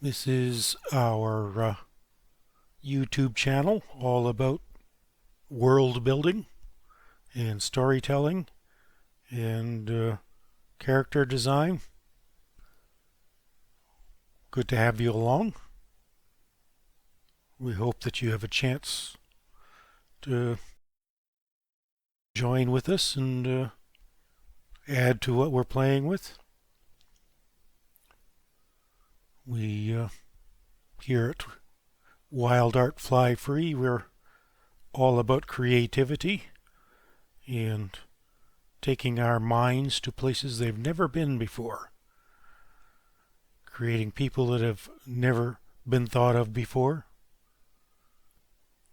This is our YouTube channel all about world building and storytelling and character design. Good to have you along. We hope that you have a chance to join with us and add to what we're playing with. We here at Wild Art Fly Free, we're all about creativity and taking our minds to places they've never been before, creating people that have never been thought of before,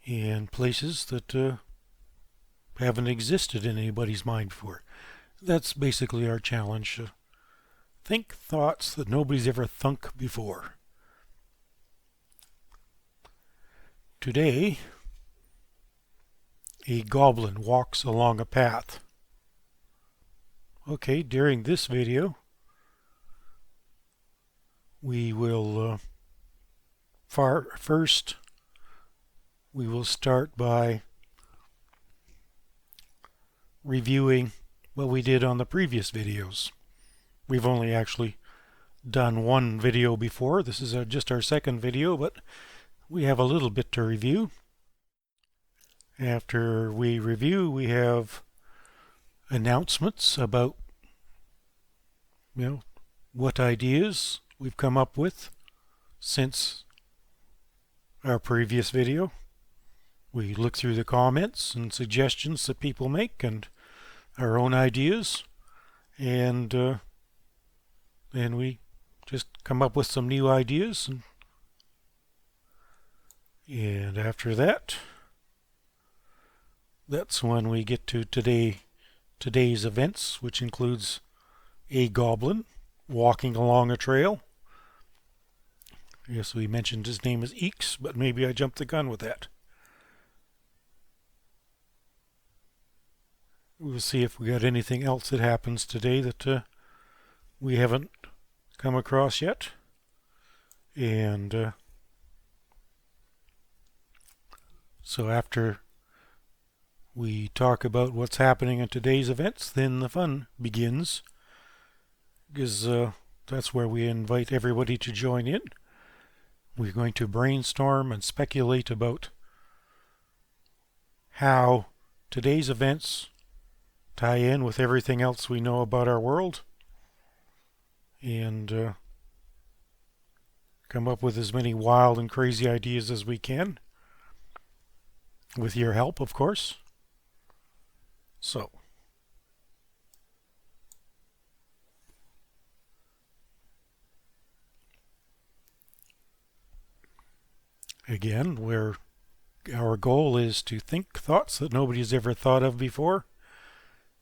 and places that haven't existed in anybody's mind before. That's basically our challenge. Think thoughts that nobody's ever thunk before. Today, a goblin walks along a path. Okay, during this video, we will first we will start by reviewing what we did on the previous videos. We've only actually done one video before. This is just our second video, but we have a little bit to review. After we review, we have announcements about what ideas we've come up with since our previous video. We look through the comments and suggestions that people make and our own ideas, and then we just come up with some new ideas, and after that, that's when we get to today's events, which includes a goblin walking along a trail. Yes, we mentioned his name is Eeks, but maybe I jumped the gun with that. We'll see if we got anything else that happens today that we haven't come across yet. And so after we talk about what's happening in today's events, then the fun begins, because that's where we invite everybody to join in. We're going to brainstorm and speculate about how today's events tie in with everything else we know about our world, and come up with as many wild and crazy ideas as we can, with your help, of course. So, again, our goal is to think thoughts that nobody's ever thought of before,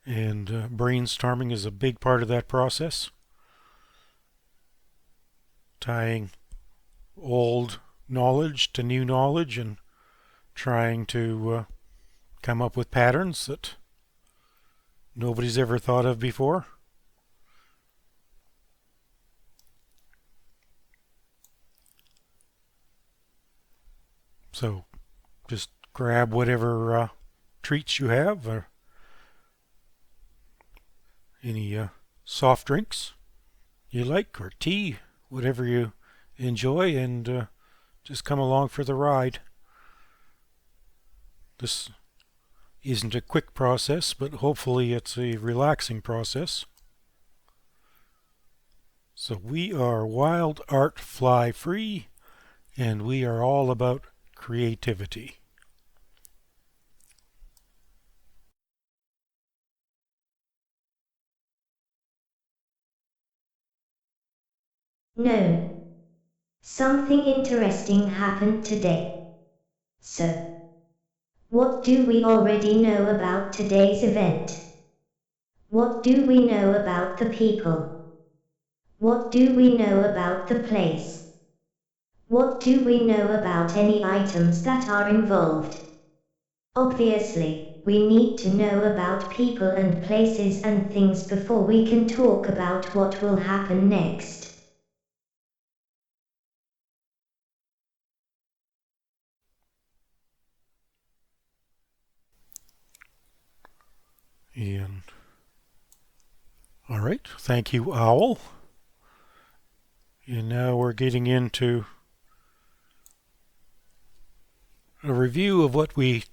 and brainstorming is a big part of that process. Tying old knowledge to new knowledge and trying to come up with patterns that nobody's ever thought of before. So just grab whatever treats you have, or any soft drinks you like, or tea, whatever you enjoy, and just come along for the ride. This isn't a quick process, but hopefully it's a relaxing process. So we are Wild Art Fly Free, and we are all about creativity. No. Something interesting happened today. So, what do we already know about today's event? What do we know about the people? What do we know about the place? What do we know about any items that are involved? Obviously, we need to know about people and places and things before we can talk about what will happen next. And all right, thank you, Owl. And now we're getting into a review of what we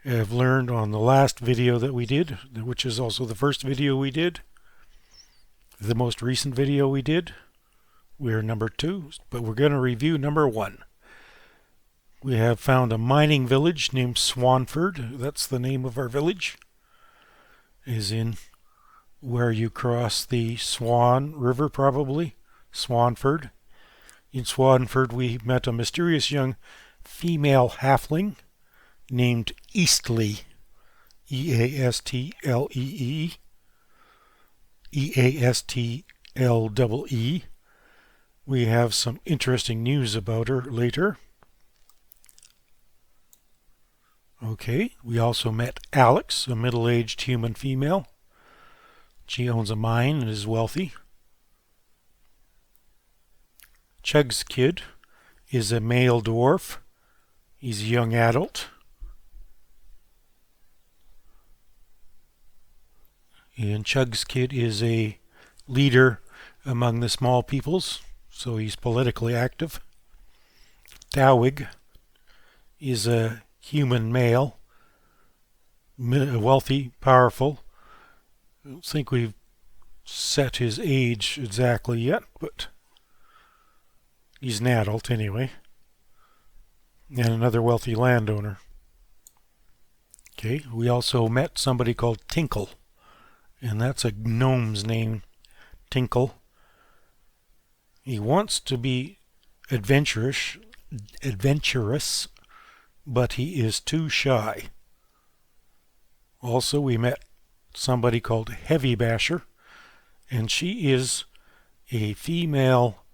have learned on the last video that we did, which is also the first video we did, the most recent video we did. We're number 2, but we're going to review number 1. We have found a mining village named Swanford. That's the name of our village. Is in where you cross the Swan River, probably. Swanford. In Swanford, we met a mysterious young female halfling named Eastlee. Eastlee. Eastlee. We have some interesting news about her later. Okay, we also met Alex, a middle-aged human female. She owns a mine and is wealthy. Chug's kid is a male dwarf. He's a young adult. And Chug's kid is a leader among the small peoples, so he's politically active. Dowig is a human male, wealthy, powerful. I don't think we've set his age exactly yet, but he's an adult anyway. And another wealthy landowner. Okay, we also met somebody called Tinkle, and that's a gnome's name, Tinkle. He wants to be adventurous, but he is too shy. Also, we met somebody called Heavy Basher, and she is a female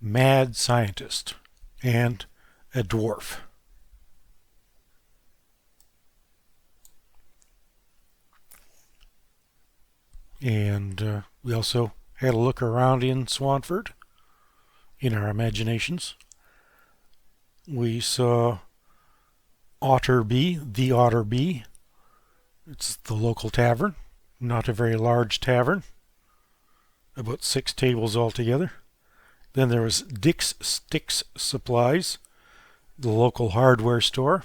mad scientist and a dwarf. And we also had a look around in Swanford in our imaginations. We saw Otterby, the Otterby. It's the local tavern, not a very large tavern, about 6 tables altogether. Then there was Dick's Sticks Supplies, the local hardware store.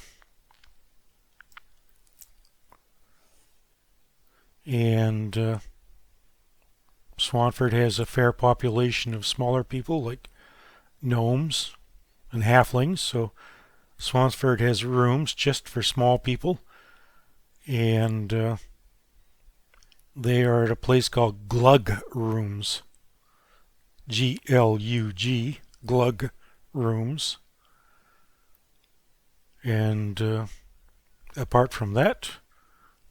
And Swanford has a fair population of smaller people like gnomes and halflings, so Swansford has rooms just for small people, and they are at a place called Glug Rooms. Glug, Glug Rooms. And apart from that,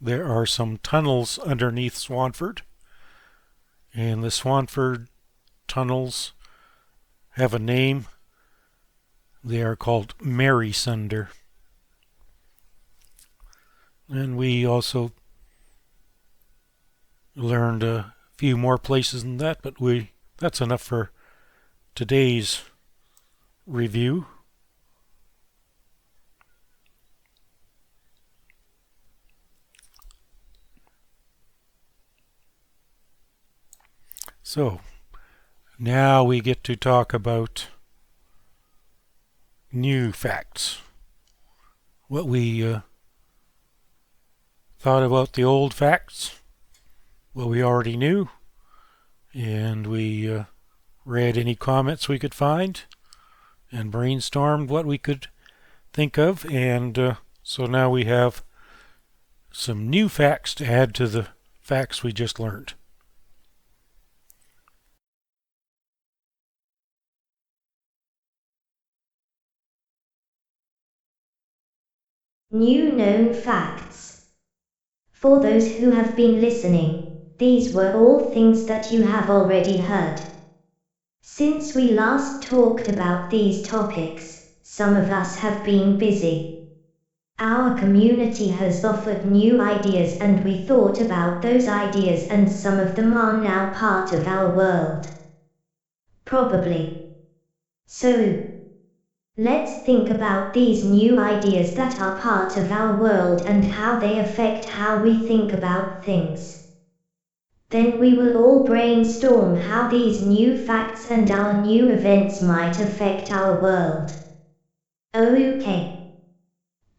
there are some tunnels underneath Swanford, and the Swanford tunnels have a name. They are called Mary Sunder. And we also learned a few more places than that, but that's enough for today's review. So, now we get to talk about new facts. What we thought about the old facts, what we already knew, and we read any comments we could find and brainstormed what we could think of, and so now we have some new facts to add to the facts we just learned. New known facts. For those who have been listening, these were all things that you have already heard. Since we last talked about these topics, some of us have been busy. Our community has offered new ideas and we thought about those ideas, and some of them are now part of our world. Probably. So, Let's think about these new ideas that are part of our world and how they affect how we think about things. Then we will all brainstorm how these new facts and our new events might affect our world. Okay.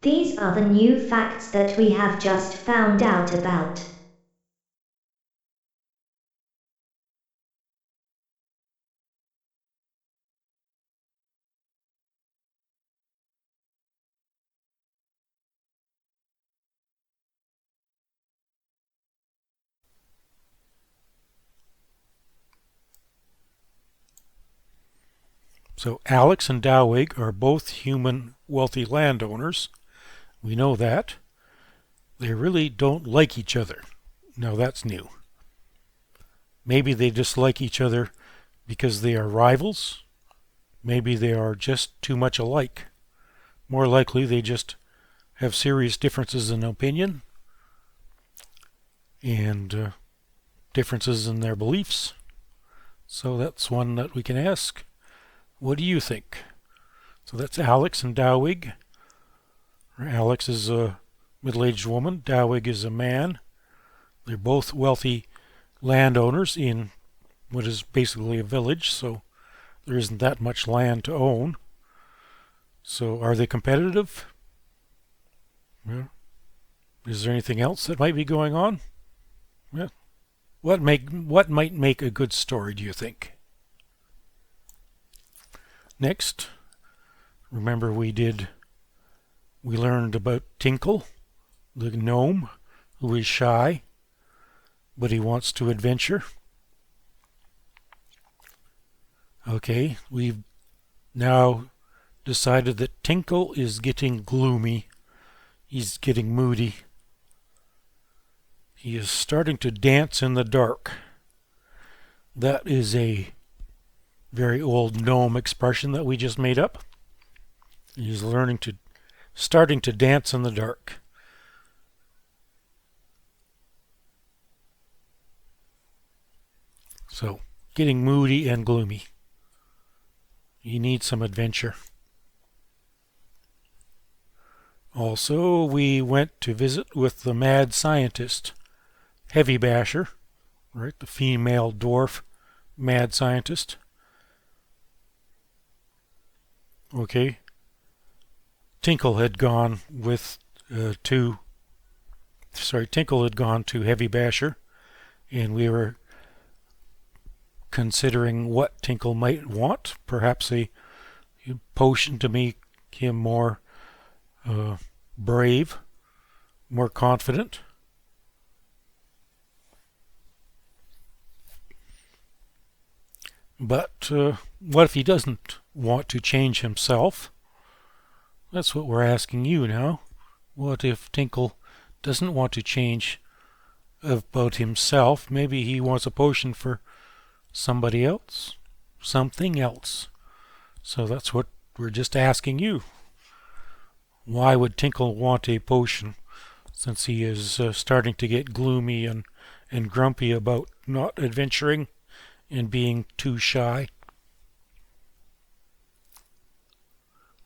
These are the new facts that we have just found out about. So Alex and Dowig are both human wealthy landowners. We know that. They really don't like each other. Now that's new. Maybe they dislike each other because they are rivals. Maybe they are just too much alike. More likely they just have serious differences in opinion and differences in their beliefs. So that's one that we can ask. What do you think? So that's Alex and Dowig. Alex is a middle-aged woman. Dowig is a man. They're both wealthy landowners in what is basically a village, so there isn't that much land to own. So are they competitive? Yeah. Is there anything else that might be going on? Yeah. What might make a good story, do you think? Next, remember we learned about Tinkle, the gnome, who is shy, but he wants to adventure. Okay, we've now decided that Tinkle is getting gloomy. He's getting moody. He is starting to dance in the dark. That is a very old gnome expression that we just made up. He's starting to dance in the dark. So, getting moody and gloomy. You need some adventure. Also, we went to visit with the mad scientist, Heavy Basher, right? The female dwarf mad scientist. Okay. Tinkle had gone to Heavy Basher, and we were considering what Tinkle might want. Perhaps a potion to make him more brave, more confident. But what if he doesn't want to change himself? That's what we're asking you now. What if Tinkle doesn't want to change about himself? Maybe he wants a potion for somebody else, something else. So that's what we're just asking you. Why would Tinkle want a potion since he is starting to get gloomy and grumpy about not adventuring and being too shy?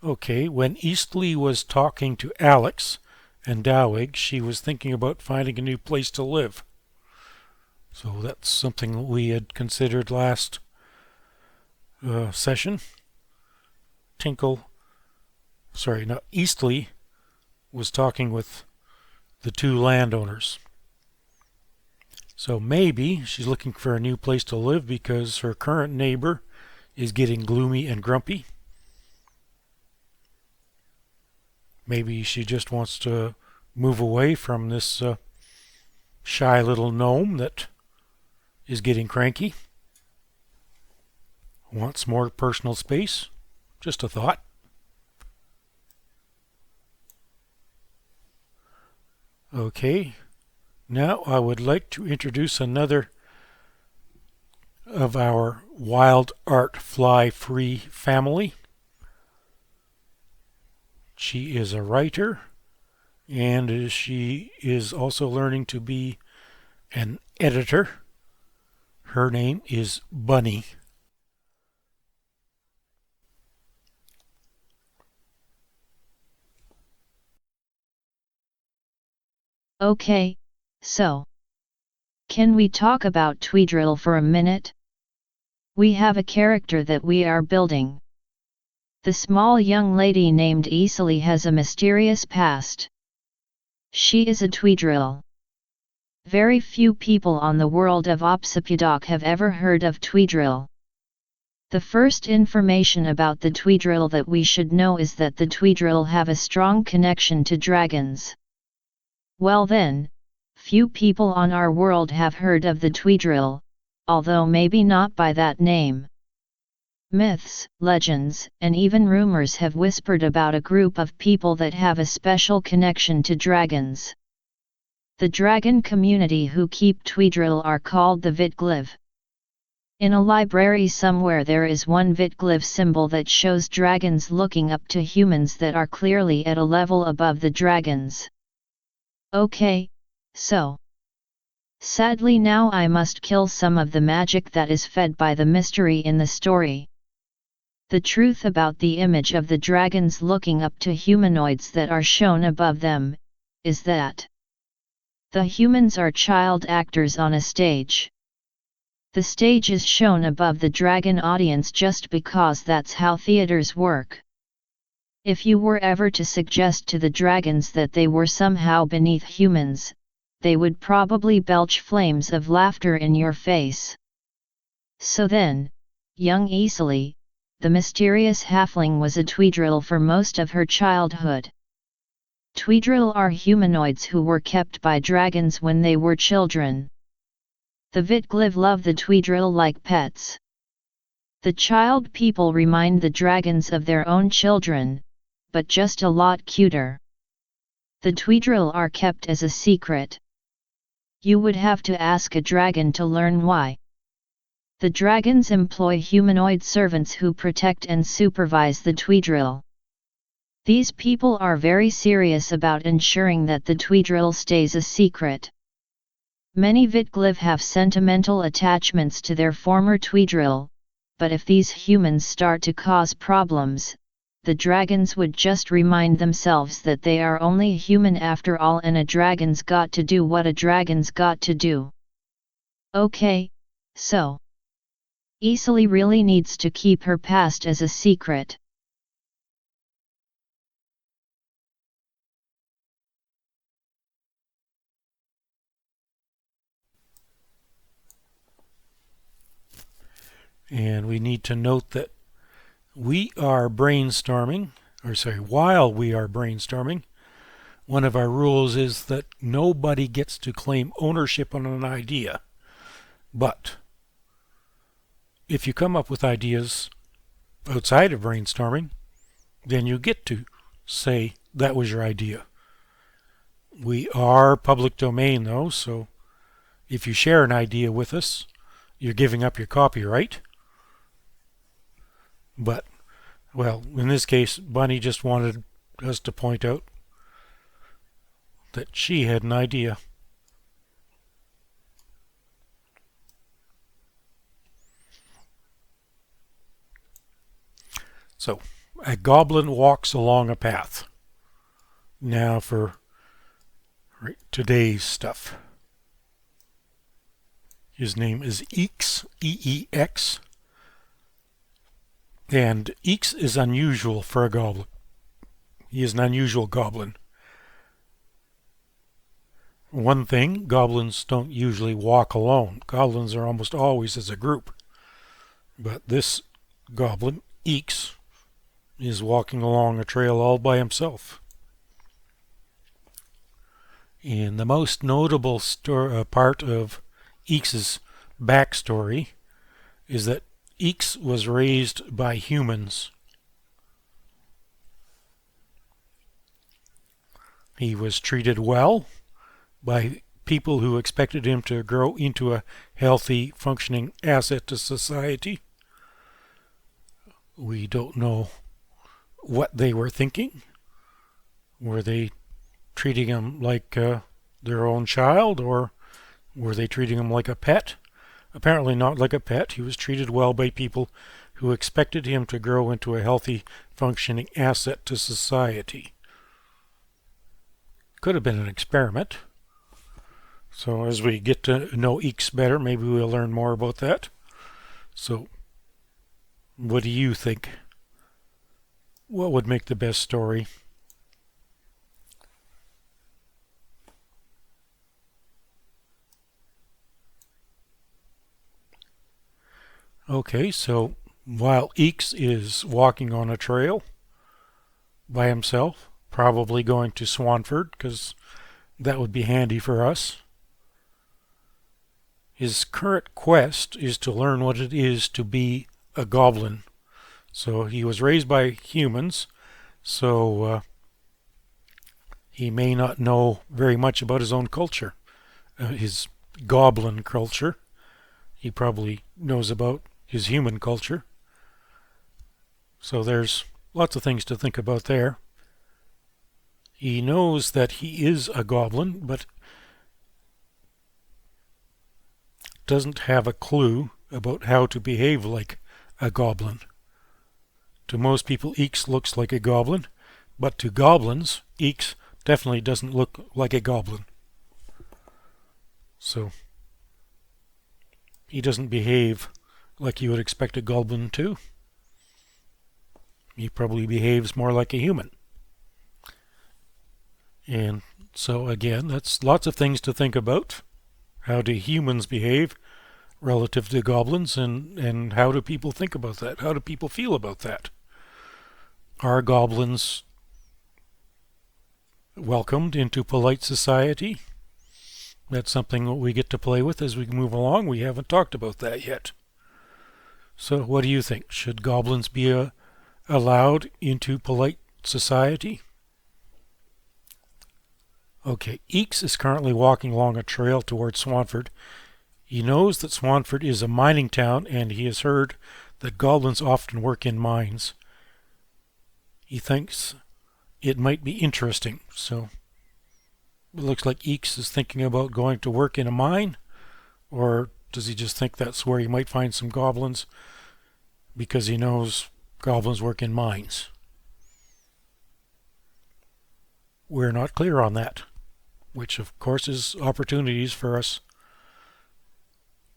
Okay, when Eastleigh was talking to Alex and Dowig, she was thinking about finding a new place to live. So that's something we had considered last session. Eastleigh was talking with the two landowners. So maybe she's looking for a new place to live because her current neighbor is getting gloomy and grumpy. Maybe she just wants to move away from this shy little gnome that is getting cranky. Wants more personal space. Just a thought. Okay, now I would like to introduce another of our wild art fly free family. She is a writer and she is also learning to be an editor. Her name is Bunny. Okay, so can we talk about Tweedrill for a minute? We have a character that we are building. The small young lady named Easily has a mysterious past. She is a Tweedrill. Very few people on the world of Opsipudok have ever heard of Tweedrill. The first information about the Tweedrill that we should know is that the Tweedrill have a strong connection to dragons. Well then, few people on our world have heard of the Tweedrill, although maybe not by that name. Myths, legends, and even rumors have whispered about a group of people that have a special connection to dragons. The dragon community who keep Tweedrill are called the Vitgliv. In a library somewhere there is one Vitgliv symbol that shows dragons looking up to humans that are clearly at a level above the dragons. Okay, so sadly now I must kill some of the magic that is fed by the mystery in the story. The truth about the image of the dragons looking up to humanoids that are shown above them, is that the humans are child actors on a stage. The stage is shown above the dragon audience just because that's how theaters work. If you were ever to suggest to the dragons that they were somehow beneath humans, they would probably belch flames of laughter in your face. So then, young Easily, the mysterious halfling was a Tweedrill for most of her childhood. Tweedrill are humanoids who were kept by dragons when they were children. The Vitgliv love the Tweedrill like pets. The child people remind the dragons of their own children, but just a lot cuter. The Tweedrill are kept as a secret. You would have to ask a dragon to learn why. The dragons employ humanoid servants who protect and supervise the Tweedrill. These people are very serious about ensuring that the Tweedrill stays a secret. Many Vitgliv have sentimental attachments to their former Tweedrill, but if these humans start to cause problems, the dragons would just remind themselves that they are only human after all and a dragon's got to do what a dragon's got to do. Okay, so Easily really needs to keep her past as a secret. And we need to note that we are brainstorming, while we are brainstorming, one of our rules is that nobody gets to claim ownership on an idea. But if you come up with ideas outside of brainstorming, then you get to say that was your idea. We are public domain though, so if you share an idea with us, you're giving up your copyright. But, well, in this case, Bunny just wanted us to point out that she had an idea. So, a goblin walks along a path. Now for today's stuff. His name is Eeks, E-E-X. And Eeks is unusual for a goblin. He is an unusual goblin. One thing, goblins don't usually walk alone. Goblins are almost always as a group. But this goblin, Eeks, is walking along a trail all by himself. And the most notable part of Eeks' backstory is that Eeks was raised by humans. He was treated well by people who expected him to grow into a healthy, functioning asset to society. We don't know what they were thinking. Were they treating him like their own child, or were they treating him like a pet? Apparently not like a pet. He was treated well by people who expected him to grow into a healthy, functioning asset to society. Could have been an experiment. So as we get to know Eeks better, maybe we'll learn more about that. So what do you think? What would make the best story? Okay, so while Eeks is walking on a trail by himself, probably going to Swanford, because that would be handy for us. His current quest is to learn what it is to be a goblin. So he was raised by humans, so he may not know very much about his own culture, his goblin culture. He probably knows about his human culture. So there's lots of things to think about there. He knows that he is a goblin, but doesn't have a clue about how to behave like a goblin. To most people, Eeks looks like a goblin, but to goblins, Eeks definitely doesn't look like a goblin. So he doesn't behave like you would expect a goblin to. He probably behaves more like a human. And so again, that's lots of things to think about. How do humans behave relative to goblins, and how do people think about that? How do people feel about that? Are goblins welcomed into polite society? That's something that we get to play with as we move along. We haven't talked about that yet. So what do you think? Should goblins be allowed into polite society? Okay, Eeks is currently walking along a trail towards Swanford. He knows that Swanford is a mining town, and he has heard that goblins often work in mines. He thinks it might be interesting, so it looks like Eeks is thinking about going to work in a mine, or does he just think that's where he might find some goblins because he knows goblins work in mines? We're not clear on that, which of course is opportunities for us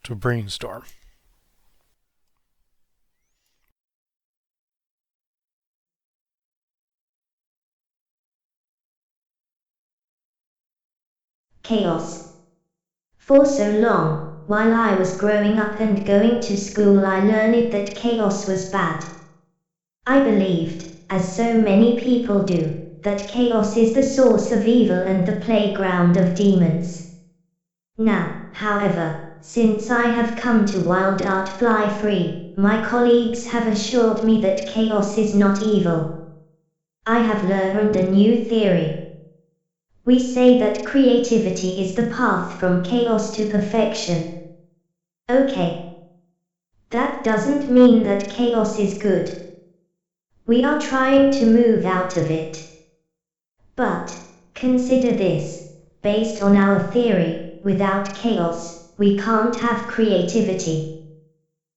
to brainstorm. Chaos. For so long, while I was growing up and going to school, I learned that chaos was bad. I believed, as so many people do, that chaos is the source of evil and the playground of demons. Now, however, since I have come to Wild Art Fly Free, my colleagues have assured me that chaos is not evil. I have learned a new theory. We say that creativity is the path from chaos to perfection. Okay. That doesn't mean that chaos is good. We are trying to move out of it. But, consider this, based on our theory, without chaos, we can't have creativity.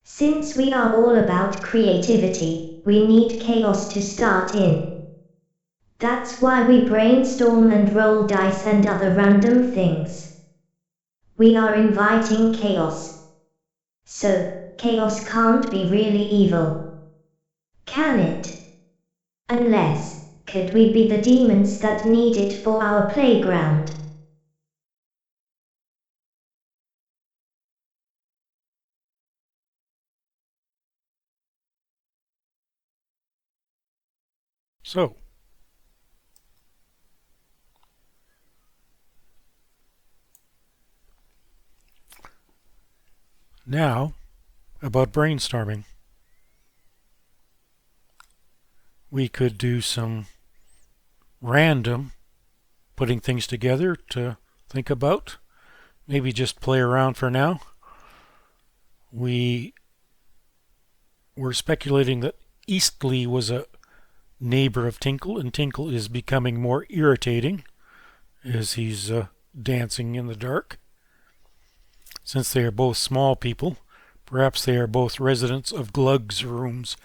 Since we are all about creativity, we need chaos to start in. That's why we brainstorm and roll dice and other random things. We are inviting chaos. So, chaos can't be really evil. Can it? Unless, could we be the demons that need it for our playground? So, now about brainstorming. We could do some random putting things together to think about. Maybe just play around for now. We were speculating that Eastleigh was a neighbor of Tinkle, and Tinkle is becoming more irritating as he's dancing in the dark. Since they are both small people, perhaps they are both residents of Glug rooms.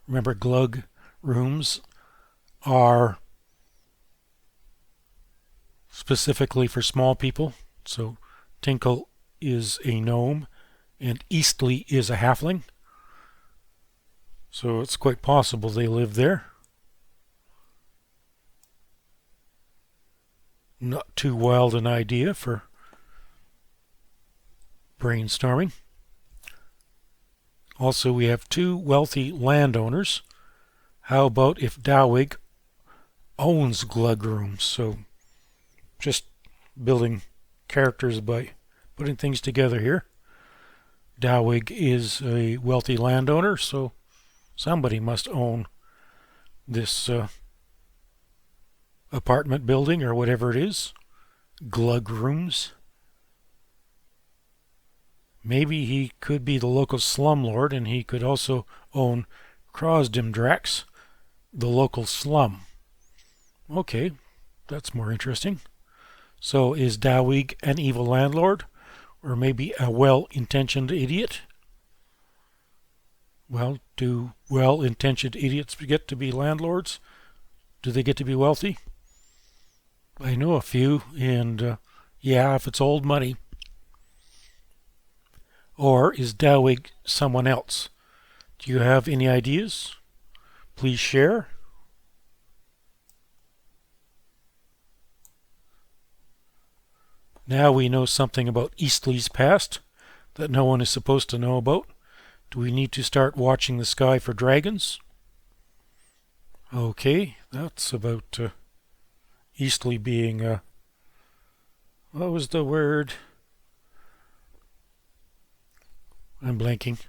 Remember, Glug rooms are specifically for small people. So Tinkle is a gnome and Eastly is a halfling. So it's quite possible they live there. Not too wild an idea for brainstorming. Also, we have two wealthy landowners. How about if Dawig owns glug rooms? So just building characters by putting things together here. Dawig is a wealthy landowner, so somebody must own this apartment building or whatever it is. Glug rooms. Maybe he could be the local slumlord and he could also own Krosdimdrax, the local slum. Okay, that's more interesting. So is Dawig an evil landlord? Or maybe a well-intentioned idiot? Well, do well-intentioned idiots get to be landlords? Do they get to be wealthy? I know a few, and yeah, if it's old money. Or is Dawig someone else? Do you have any ideas? Please share. Now we know something about Eastly's past that no one is supposed to know about. Do we need to start watching the sky for dragons? Okay, that's about Eastly being what was the word? I'm blanking.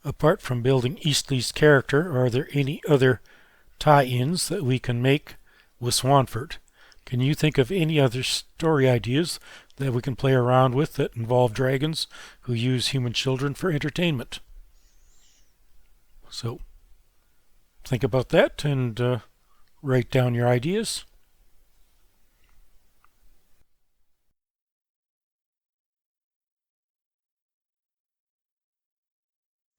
Apart from building Eastly's character, are there any other tie-ins that we can make with Swanford? Can you think of any other story ideas that we can play around with that involve dragons who use human children for entertainment? So think about that and write down your ideas.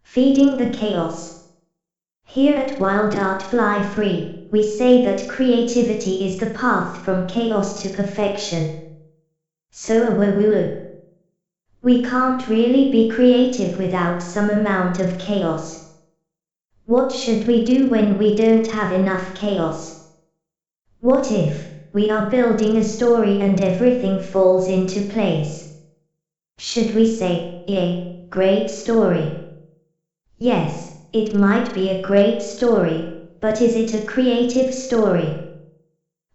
Feeding the chaos. Here at Wild Art Fly Free, we say that creativity is the path from chaos to perfection. So woo-woo. We can't really be creative without some amount of chaos. What should we do when we don't have enough chaos? What if we are building a story and everything falls into place? Should we say, yay, great story? Yes, it might be a great story, but is it a creative story?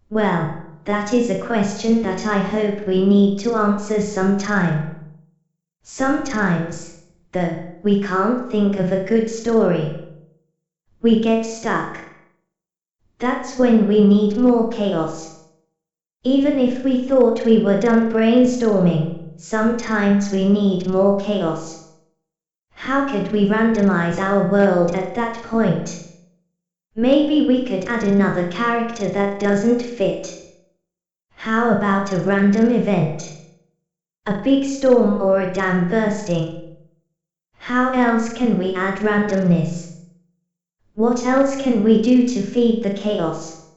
Well, that is a question that I hope we need to answer sometime. Sometimes, though, we can't think of a good story. We get stuck. That's when we need more chaos. Even if we thought we were done brainstorming, sometimes we need more chaos. How could we randomize our world at that point? Maybe we could add another character that doesn't fit. How about a random event? A big storm or a dam bursting? How else can we add randomness? What else can we do to feed the chaos?